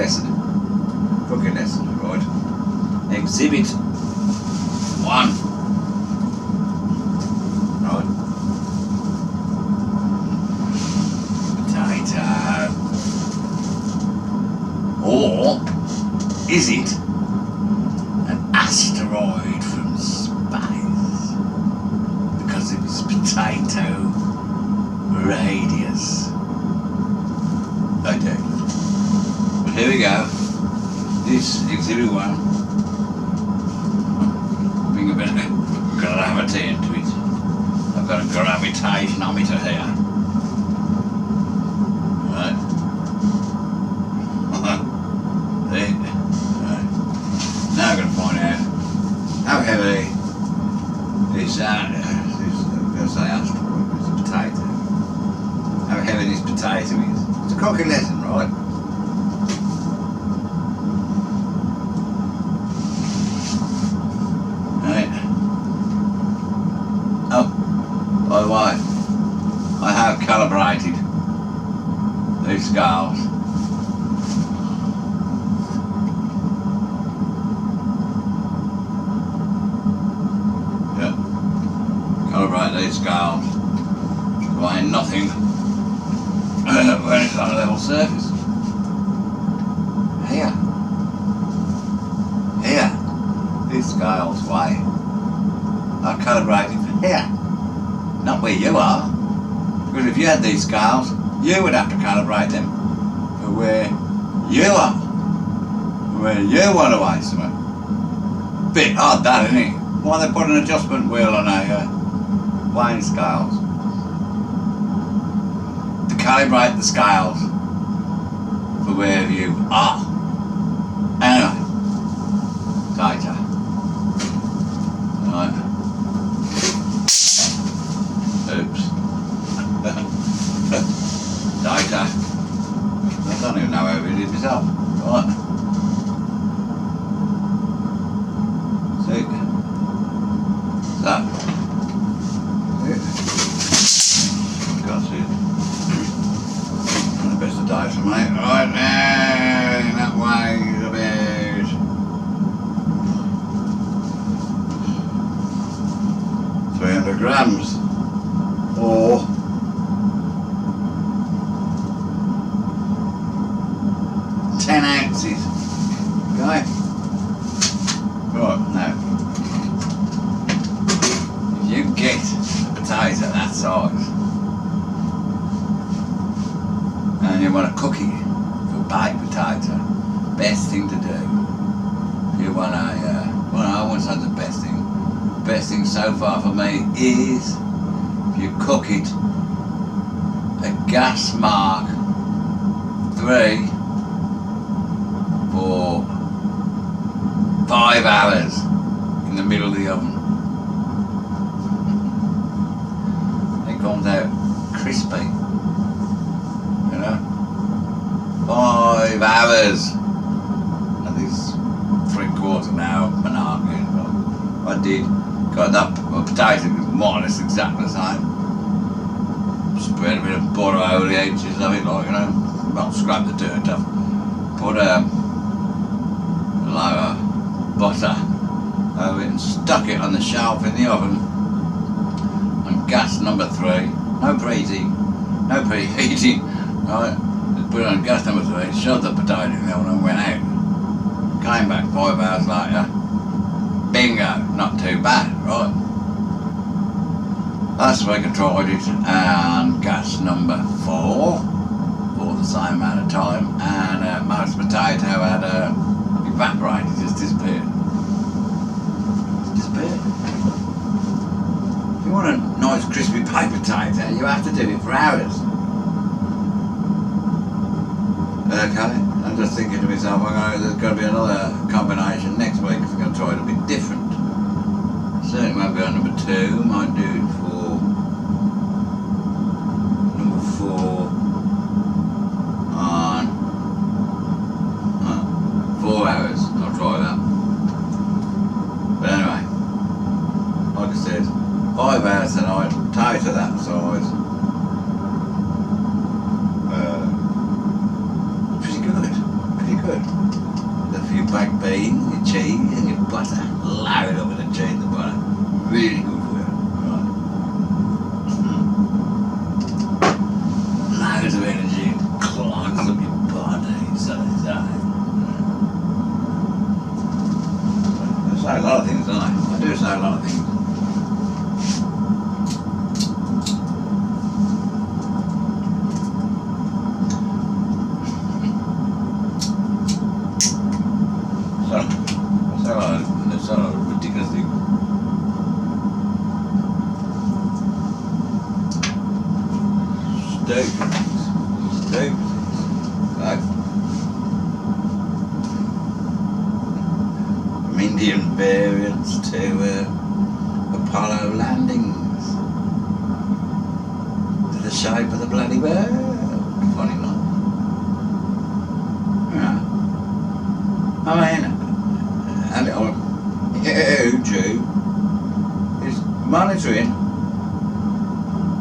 lesson. Cooking lesson, right? Exhibit 1. Right. Potato. Or is it an asteroid from space? Because of its potato radius. Okay. But here we go. This exhibit 1. Bring a bit of gravity into it. I've got a gravitationometer here. Right. There. Right. Now I'm going to find out how heavy this I'm going to say asteroid, but it's a potato. How heavy this potato is. It's a cooking lesson, right? By the way, I have calibrated these scales. Yeah, calibrate these scales to weigh nothing when it's on a level surface. Here, these scales weigh are calibrated for here. Not where you are, because if you had these scales, you would have to calibrate them for where you are, where you want to weigh something. Bit odd that, isn't it? Why they put an adjustment wheel on a weighing scales? To calibrate the scales for where you are. Anyway, tighter. Right. Oops. Data. I don't even know how we did myself. Right. See? So. Got to see it. The best of dice, mate. Right now, that weighs about 300 grams. Or 10 ounces. Okay? Right, now, if you get a potato that size and you want to cook it for baked potato, best thing to do, you want a, well, I won't say the best thing. Best thing so far for me is you cook it at gas mark 3 for 5 hours in the middle of the oven. It comes out crispy, you know. 5 hours. And this 3/4 an hour malarkey. I did. Got that potato more or less exactly the same. Spread a bit of butter over the edges of it, like, you know, not scrape the dirt off. Put a load of butter over it and stuck it on the shelf in the oven on gas number 3. No preheating, right? Just put it on gas number 3, shoved the potato in the oven and went out. Came back 5 hours later. Bingo, not too bad, right? Last week I tried it on gas number 4 for the same amount of time, and most potato had evaporated, just disappeared. If you want a nice crispy baked potato, you have to do it for hours. Okay, I'm just thinking to myself, there's going to be another combination next week, because I'm going to try it a bit different. Certainly won't be on number 2, might do it for number 4 on 4 hours. I'll try that. But anyway, like I said, 5 hours tonight, potato that size. Pretty good. cream, your cheese and your butter. Load it up with the cheese and the butter. Really good for you. Right. Loads of energy and clogs up your body. So it's I say a lot of things, don't I? I do say a lot of things. That's a ridiculous thing. Stupid. Like from Indian variants to Apollo landings to the shape of the bloody bird. Funny enough. Yeah. I mean, and YouTube is monitoring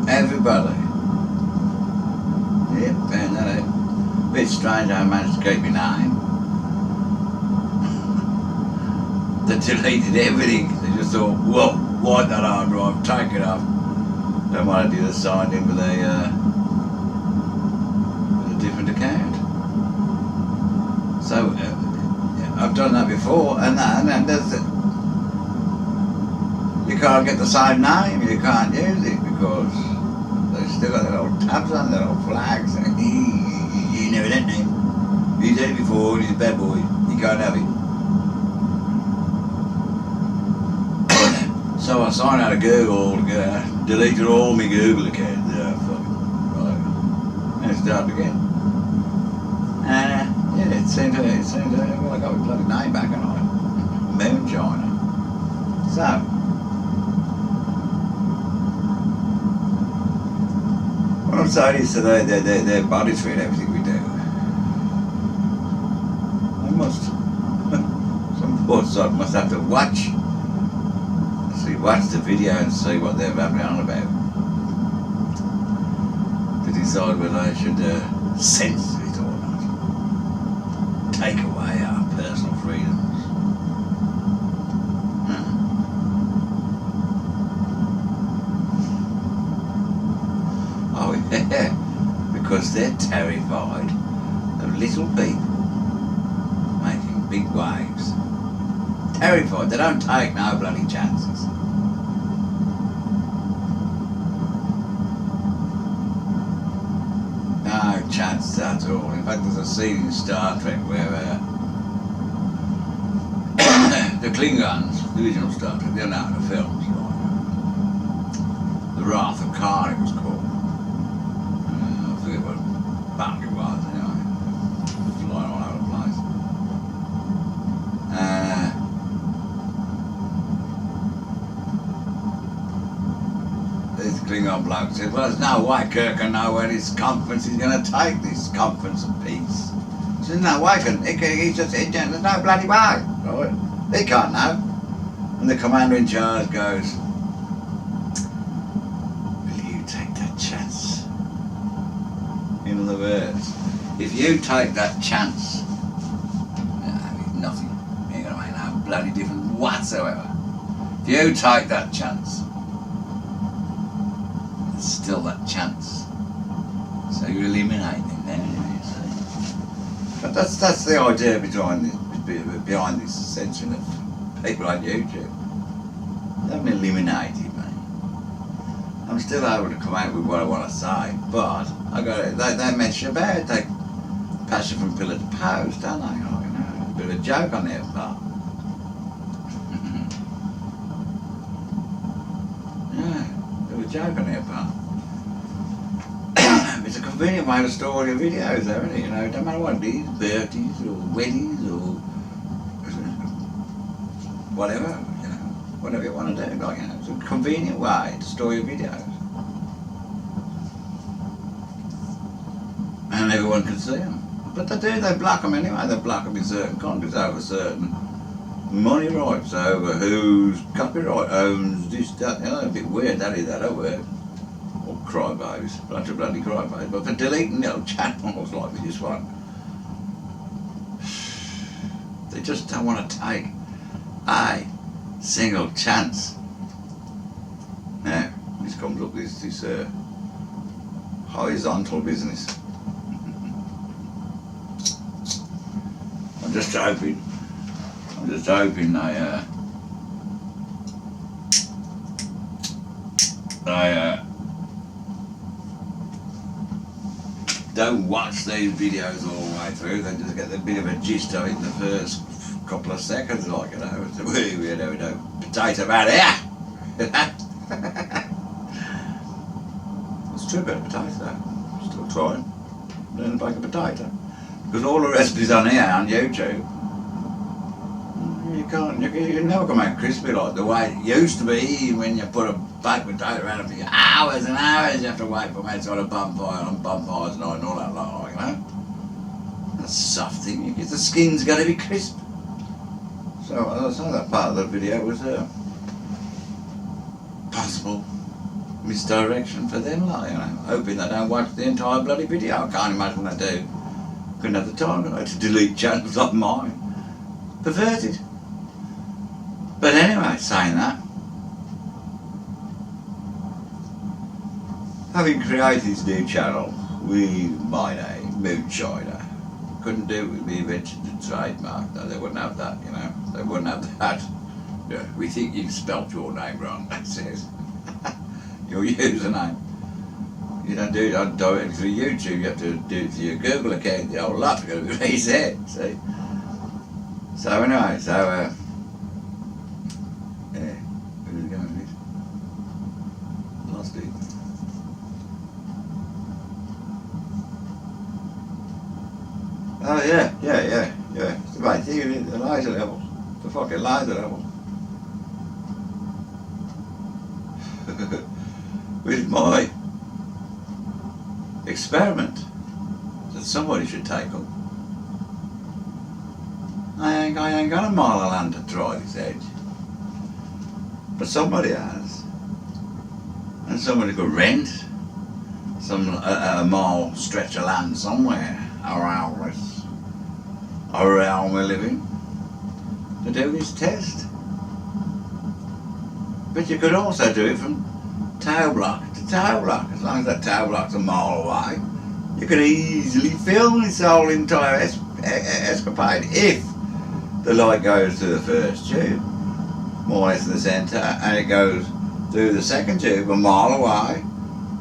everybody. Yep, found that out. Bit strange how I managed to keep my name. They deleted everything. They just thought, well, wipe that hard drive, take it off. Don't want to do the signed in with a different account. So, I've done that before, and there's you can't get the same name, you can't use it because they've still got their little tabs on their little flags. You never that name. You did it before, he's a bad boy, you can't have it. So I signed out of Google altogether, deleted all my Google accounts. Yeah, fuck it. Right. And started again. Yeah, it seemed to, well, I got my bloody name back on it. Moonshiner. So, what I'm saying is to their bodies for everything we do. They must, some poor sod must have to watch the video and see what they're babbling on about. To decide whether they should censor it or not. Take away our personal freedoms. Oh yeah, because they're terrified of little people making big waves. Terrified, they don't take no bloody chances. No chance at all. In fact, there's a scene in Star Trek where the Klingons, the original Star Trek, they're now in the films, right? The Wrath of Khan, it was called. I forget what band it was, anyway. Flying all over the place. This Klingon bloke said, well, there's no way Kirk can know where this conference is going to take, this conference of peace. He said, no way, he just said, there's no bloody way, right? He can't know. And the commander in charge goes, will you take that chance? In other words, if you take that chance, it's nothing. You ain't going to make no bloody difference whatsoever. If you take that chance, there's still that chance. So you eliminate them then, you see. But that's the idea behind this censoring of people on YouTube. They haven't eliminated me. I'm still able to come out with what I want to say, but they mess you about. They pass you from pillar to post, don't they? You know, a bit of a joke on their part. Yeah, a bit of a joke on their part. It's a convenient way to store your videos, isn't it? You know, it don't matter what it is, birthdays or weddings or whatever, you know, whatever you want to do, like, you know, it's a convenient way to store your videos. And everyone can see them. But they block them anyway, they block them in certain countries over certain money rights, over whose copyright owns this, that, you know, a bit weird, that is that a word. Or crybabies, bunch of bloody crybabies, but for deleting little channels like this one, They just don't want to take a single chance. Now, this comes up this horizontal business. I'm just hoping I don't watch these videos all the way through. They just get a bit of a gist of it in the first couple of seconds, like, you know. It's potato about here. It's true about potato. Still trying. Learn to bake a potato. Because all the recipes on here on YouTube, you never come out crispy like the way it used to be when you put a baked potato around it for hours and hours. You have to wait for them outside a bonfire and bonfires and all that lot, you know. That's a soft thing. The skin's got to be crisp. So that part of the video was a possible misdirection for them, like, you know. Hoping they don't watch the entire bloody video. I can't imagine they do. Couldn't have the time, I had to delete channels like mine. Perverted. But anyway, saying that, having created this new channel with my name, Moonshiner, couldn't do it with me invention to trademark. No, they wouldn't have that, you know. They wouldn't have that. Yeah, we think you've spelt your name wrong, that says. Your username. You don't do it directly through YouTube, you have to do it through your Google account. The whole lot's going to be reset, see? So anyway, yeah, where did it go with this? Lost it. Oh yeah. It's the right thing, the laser level. The fucking laser level. With my experiment that somebody should take up. I ain't got a mile of land to try this edge. But somebody has. And somebody could rent a mile stretch of land somewhere around we're living to do this test. But you could also do it from tow block to tow block. As long as that tow block's a mile away, you could easily film this whole entire escapade if the light goes to the first tube, more or less in the centre, and it goes through the second tube a mile away,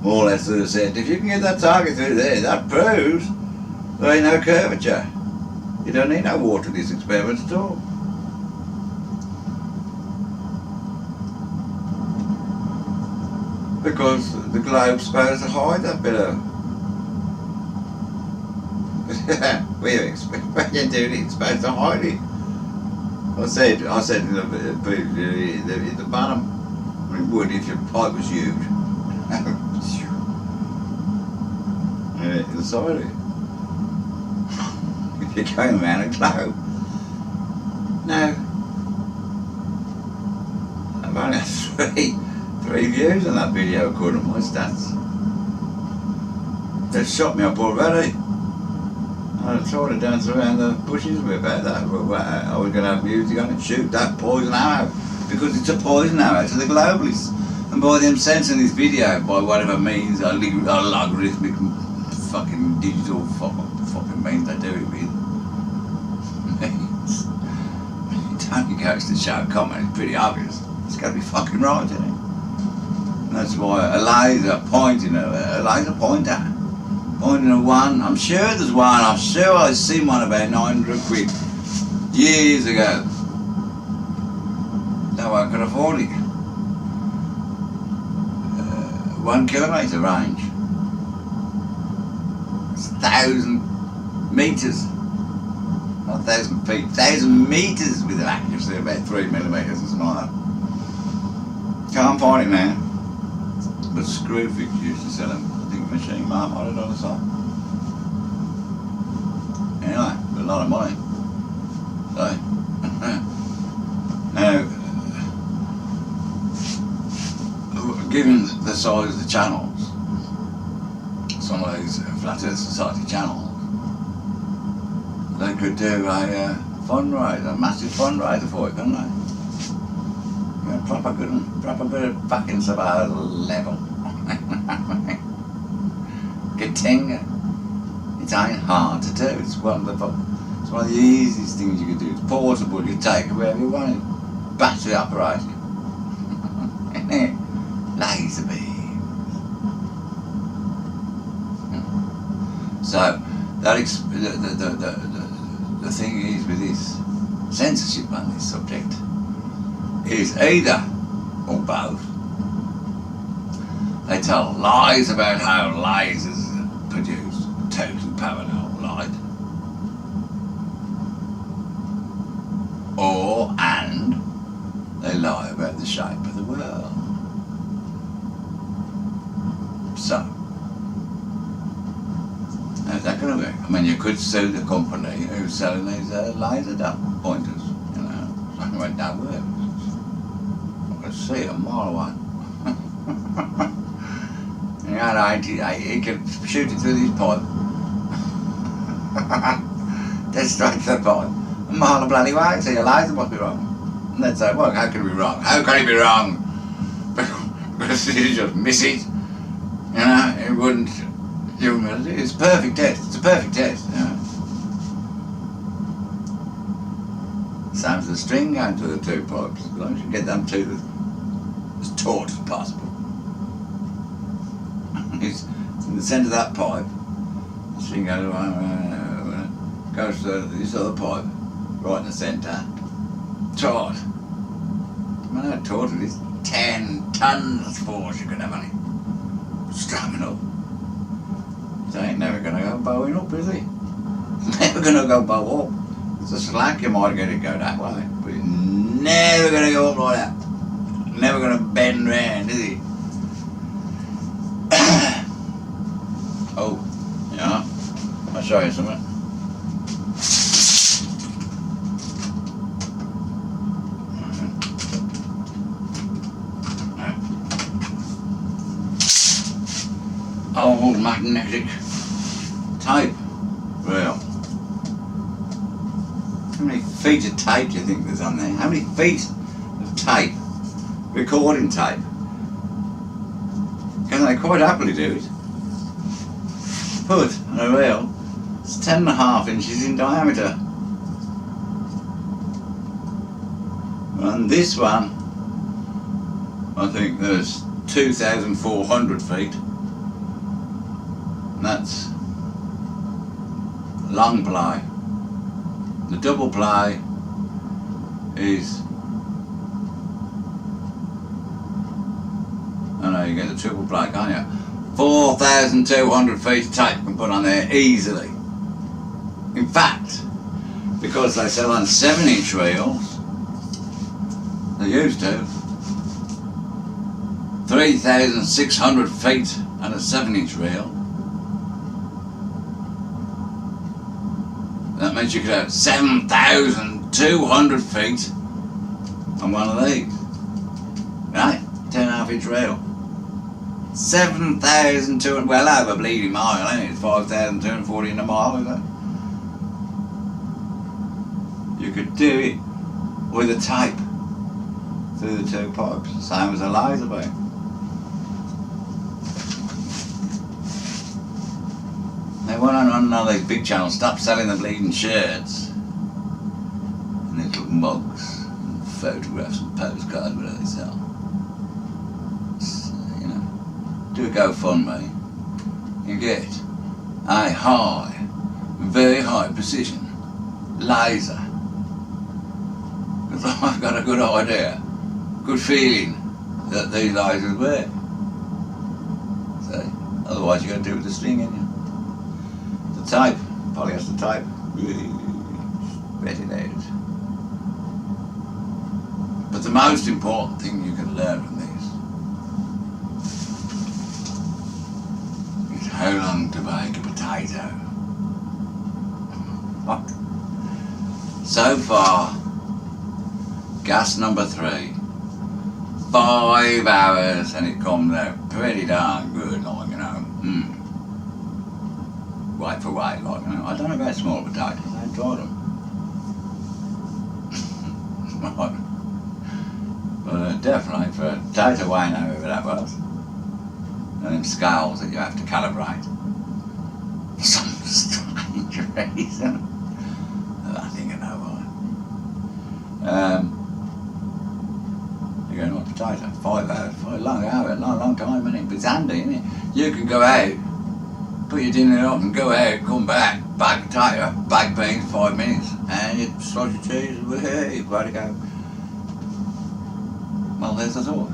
more or less to the centre. If you can get that target through there, that proves there ain't no curvature. You don't need no water in this experiment at all. Because the globe's supposed to hide that bit of... What do you expect? When you're doing it, it's supposed to hide it. I said in the bottom, it would if your pipe was huge. In the side of it. If you're going around a globe. Now, I've only had three views on that video according to my stats. They've shot me up already. I tried to dance around the bushes with about that. I was going to have music on it, shoot that poison arrow, because it's a poison arrow to the globalists. And by them censoring this video, by whatever means, a logarithmic fucking digital fucking means they do it with. It only goes to show comment, it's pretty obvious. It's got to be fucking right, isn't it? And that's why a laser pointer, pointing at one. I'm sure there's one. I'm sure I've seen one about 900 quid years ago. No one could afford it. 1 kilometre range. It's 1,000 metres. Not 1,000 feet. 1,000 metres with an accuracy of about 3 millimetres or something like that. Can't find it now. But Screwfix used to sell them. I think Machine Mart might have done the same. Anyway, a lot of money. So, now, given the size of the channels, some of these Flat Earth Society channels, they could do a fundraiser, massive fundraiser for it, couldn't they? Yeah, proper good fucking survival level. Gatinga. It ain't hard to do. It's one of the easiest things you can do. It's portable. You take it wherever you want it. Battery operated. Laser beams. So the thing is with this censorship on this subject is either or both. They tell lies about how lasers produce total parallel light, and they lie about the shape of the world. So, how's that going to work? I mean, you could sue the company who's selling these laser pointers, you know. It don't work. I can see it a mile away. He can shoot it through this pipe. Dead straight to the pipe. A mile of bloody way, so your laser must be wrong. And they'd say, well, how can it be wrong? How can it be wrong? Because you just miss it. You know, it wouldn't. It's a perfect test. It's a perfect test. You know. Same as the string going to the two pipes. As long as you get them two as taut as possible. It's in the centre of that pipe. The string goes to this other pipe, right in the centre. Taut. I mean, how taut it is. 10 tons force you can have on it. Strapping up. So ain't never going to go bowing up, is he? It's never going to go bow up. It's a slack, you might get it go that way. But it's never going to go up like that. Never going to bend round, is he? Oh, yeah. I'll show you something. Old magnetic tape reel. How many feet of tape do you think there's on there? How many feet of tape? Recording tape. Can they quite happily do it? Put on a reel, it's 10.5 inches in diameter. And this one, I think there's 2,400 feet. And that's long ply. The double ply is, I know you get the triple ply, can't you? 4,200 feet of tape you can put on there easily. In fact, because they sell on 7-inch reels, they used to, 3,600 feet on a 7-inch reel. That means you could have 7,200 feet on one of these. Right? 10.5-inch reel. 7,200, well over a bleeding mile, ain't it? It's 5,240 in a mile, isn't it? You could do it with a tape through the two pipes, same as a laser beam. They went on all these big channels, stop selling the bleeding shirts and little mugs and photographs and postcards, whatever they sell. Do a GoFundMe, you get a very high precision laser. Because I've got a good idea, good feeling that these lasers work. So, otherwise you've got to do it with the string in you. The tape, polyester tape, spread it out. But the most important thing you can learn from this, how long to bake a potato? What? So far, gas number 3, 5 hours and it comes out pretty darn good, like, you know. Weight for weight, like, you know. I don't know about small potatoes, I ain't tried them. Right. But definitely for a takeaway, whoever that was. And them scales that you have to calibrate. For some strange reason. I think I know why. You're going on a potato. 5 hours. 5 long hours. Long time, isn't it? But it's handy, isn't it? You can go out, put your dinner up and go out, come back, bag potato, bag beans, 5 minutes, and you slice your cheese, hey, you've got to go. Well, there's the thought.